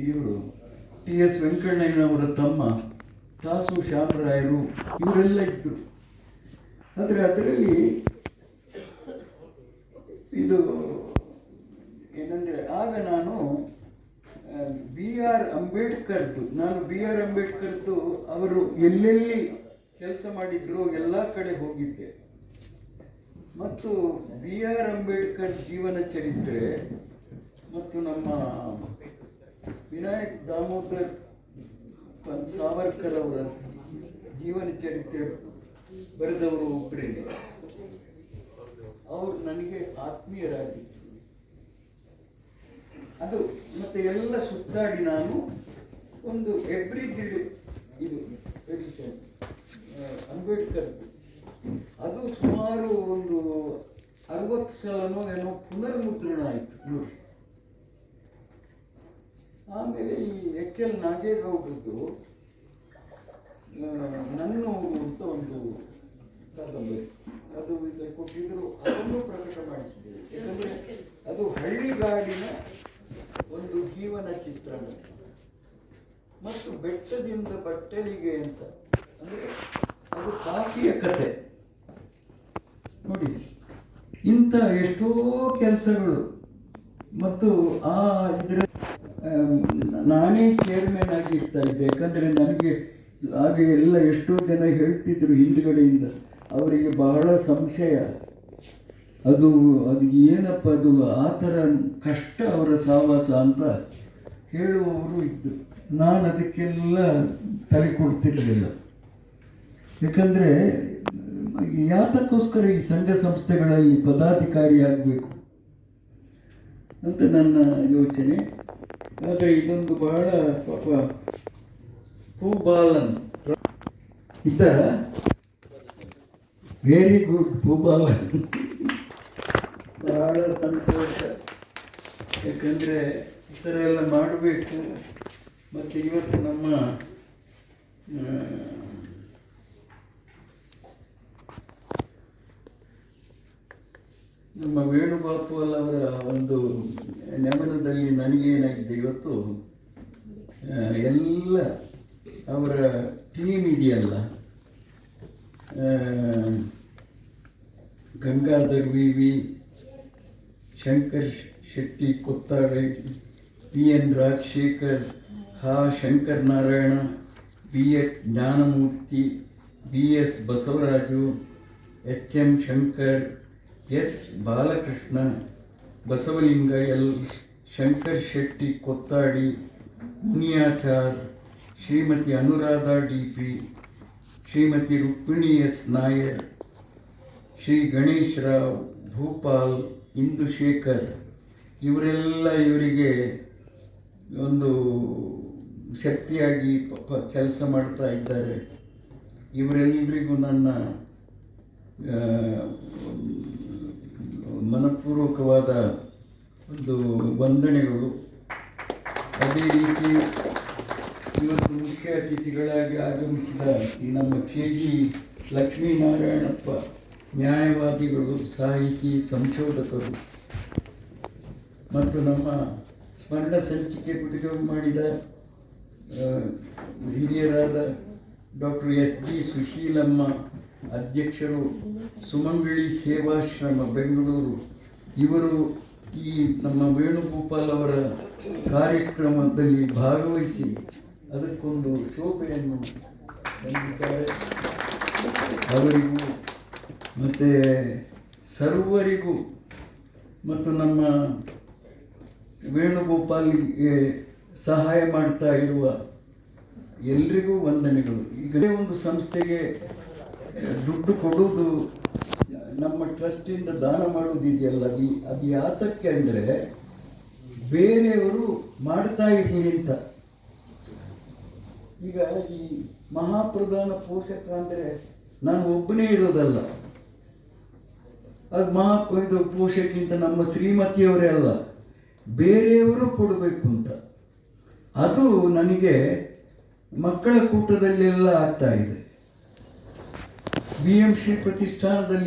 ಇವರು T S ವೆಂಕಣ್ಣಯ್ಯನವರ ತಮ್ಮ ತಾಸು ಶಾಮರಾಯರು ಇವರೆಲ್ಲ ಇದ್ದರು. ಆದರೆ ಅದರಲ್ಲಿ ಇದು ಏನಂದರೆ, ಆಗ ನಾನು ಬಿ ಆರ್ ಅಂಬೇಡ್ಕರ್ದು ಅವರು ಎಲ್ಲೆಲ್ಲಿ ಕೆಲಸ ಮಾಡಿದ್ರು ಎಲ್ಲ ಕಡೆ ಹೋಗಿದ್ದೆ. ಮತ್ತು ಬಿ ಆರ್ ಅಂಬೇಡ್ಕರ್ ಜೀವನ ಚರಿತ್ರೆ ಮತ್ತು ನಮ್ಮ ವಿನಾಯಕ್ ದಾಮೋದರ್ ಸಾವರ್ಕರ್ ಅವರ ಜೀವನ ಚರಿತ್ರೆ ಬರೆದವರು ಒಬ್ಬರೇನೆ. ಅವರು ನನಗೆ ಆತ್ಮೀಯರಾಗಿತ್ತು. ಅದು ಮತ್ತೆ ಎಲ್ಲ ಸುತ್ತಾಡಿ ನಾನು ಒಂದು ಇದು ಎಡಿಷನ್ ಅಂಬೇಡ್ಕರ್ ಅದು ಸುಮಾರು ಒಂದು 60 ಸಲನೋ ಏನೋ ಪುನರ್ಮುದ್ರಣ ಆಯಿತು ನೋಡಿ. ಆಮೇಲೆ ಈ ಎಚ್ ಎಲ್ ನಾಗೇಗೌಡರದ್ದು ನನ್ನೂರು ಅಂತ ಒಂದು ಕಾದಂಬರಿ, ಅದು ಇದು ಕೊಟ್ಟಿದ್ರು, ಅದನ್ನು ಪ್ರಕಟ ಮಾಡಿಸಿದ್ದೇವೆ. ಯಾಕಂದರೆ ಅದು ಹಳ್ಳಿಗಾಡಿನ ಒಂದು ಜೀವನ ಚಿತ್ರಣ ಮತ್ತು ಬೆಟ್ಟದಿಂದ ಬಟ್ಟಲಿಗೆ ಅಂತ, ಅಂದರೆ ಅದು ಕಾಫಿಯ ಕತೆ ನೋಡಿ. ಇಂಥ ಎಷ್ಟೋ ಕೆಲಸಗಳು ಮತ್ತು ಇದರ ನಾನೇ ಚೇರ್ಮನ್ ಆಗಿ ಇರ್ತಾ ಇದ್ದೆ. ಯಾಕಂದರೆ ನನಗೆ ಹಾಗೆ ಎಲ್ಲ ಎಷ್ಟೋ ಜನ ಹೇಳ್ತಿದ್ರು ಹಿಂದುಗಡೆಯಿಂದ, ಅವರಿಗೆ ಬಹಳ ಸಂಶಯ, ಅದು ಏನಪ್ಪ ಅದು ಆ ಥರ ಕಷ್ಟ ಅವರ ಸಹವಾಸ ಅಂತ ಹೇಳುವವರು ಇದ್ದರು. ನಾನು ಅದಕ್ಕೆಲ್ಲ ತಲೆ ಕೊಡ್ತಿರಲಿಲ್ಲ. ಯಾಕಂದರೆ ಯಾತಕ್ಕೋಸ್ಕರ ಈ ಸಂಘ ಸಂಸ್ಥೆಗಳಲ್ಲಿ ಪದಾಧಿಕಾರಿಯಾಗಬೇಕು ಅಂತ ನನ್ನ ಯೋಚನೆ. ಆದರೆ ಇದೊಂದು ಬಹಳ ಪಾಪ ಭೂಬಾಲನ್ ಇದ್ದ, ವೆರಿ ಗುಡ್ ಭೂಬಾಲನ್, ಬಹಳ ಸಂತೋಷ. ಯಾಕಂದರೆ ಈ ಥರ ಎಲ್ಲ ಮಾಡಬೇಕು. ಮತ್ತು ಇವತ್ತು ನಮ್ಮ ವೇಣುಗೋಪಾಲ್ ಅವರ ಒಂದು ನೆಮನದಲ್ಲಿ ನನಗೇನಾಗಿದೆ, ಇವತ್ತು ಎಲ್ಲ ಅವರ ಟೀಮ್ ಇದೆಯಲ್ಲ, Gangadhar V, Shankar Shetty Kottale, P N Rajashekar, Shankar Narayana, B H Jnanamurthy, B S Basavaraju, H M Shankar, S Balakrishna, Basavalinga L, Shankar Shetty Kottadi, Muniyachar, Shrimati Anuradha D P., Shrimati Rukmini S Nair, Shri Ganesh Rao, Bhupal, Indushekar, ಇವರೆಲ್ಲ ಇವರಿಗೆ ಒಂದು ಶಕ್ತಿಯಾಗಿ ಕೆಲಸ ಮಾಡ್ತಾ ಇದ್ದಾರೆ. ಇವರೆಲ್ಲರಿಗೂ ನನ್ನ ಮನಪೂರ್ವಕವಾದ ಒಂದು ವಂದನೆಗಳು. ಅದೇ ರೀತಿ ಇವತ್ತು ಮುಖ್ಯ ಅತಿಥಿಗಳಾಗಿ ಆಗಮಿಸಿದ ಈ ನಮ್ಮ KG ಲಕ್ಷ್ಮೀನಾರಾಯಣಪ್ಪ, ನ್ಯಾಯವಾದಿಗಳು, ಸಾಹಿತಿ, ಸಂಶೋಧಕರು, ಮತ್ತು ನಮ್ಮ ಸ್ಮರಣ ಸಂಚಿಕೆ ಬಿಡುಗಡೆ ಮಾಡಿದ ಹಿರಿಯರಾದ ಡಾಕ್ಟರ್ SG ಸುಶೀಲಮ್ಮ, ಅಧ್ಯಕ್ಷರು, ಸುಮಂಗಳಿ ಸೇವಾಶ್ರಮ ಬೆಂಗಳೂರು, ಇವರು ಈ ನಮ್ಮ ವೇಣುಗೋಪಾಲ್ ಅವರ ಕಾರ್ಯಕ್ರಮದಲ್ಲಿ ಭಾಗವಹಿಸಿ ಅದಕ್ಕೊಂದು ಶೋಭೆಯನ್ನು ತಂದಿದ್ದಾರೆ. ಅವರಿಗೂ ಮತ್ತು ಸರ್ವರಿಗೂ ಮತ್ತು ನಮ್ಮ ವೇಣುಗೋಪಾಲ್ಗೆ ಸಹಾಯ ಮಾಡ್ತಾ ಇರುವ ಎಲ್ರಿಗೂ ವಂದನೆಗಳು. ಈಗ ಒಂದು ಸಂಸ್ಥೆಗೆ ದುಡ್ಡು ಕೊಡುವುದು, ನಮ್ಮ ಟ್ರಸ್ಟಿಂದ ದಾನ ಮಾಡೋದಿದೆಯಲ್ಲ, ಅದು ಯಾತಕ್ಕೆ ಅಂದರೆ ಬೇರೆಯವರು ಮಾಡ್ತಾ ಇರಲಿ ಅಂತ. ಈಗ ಈ ಮಹಾಪ್ರಧಾನ ಪೋಷಕ ಅಂದರೆ ನಾನು ಒಬ್ಬನೇ ಇರೋದಲ್ಲ, ಅದು ಇದು ಪೋಷಕಿಂತ ನಮ್ಮ ಶ್ರೀಮತಿಯವರೇ ಅಲ್ಲ, ಬೇರೆಯವರು ಕೊಡಬೇಕು ಅಂತ. ಅದು ನನಗೆ ಮಕ್ಕಳ ಕೂಟದಲ್ಲೆಲ್ಲ ಆಗ್ತಾ ಇದೆ. BMC ಪ್ರತಿಷ್ಠಾನದಲ್ಲಿ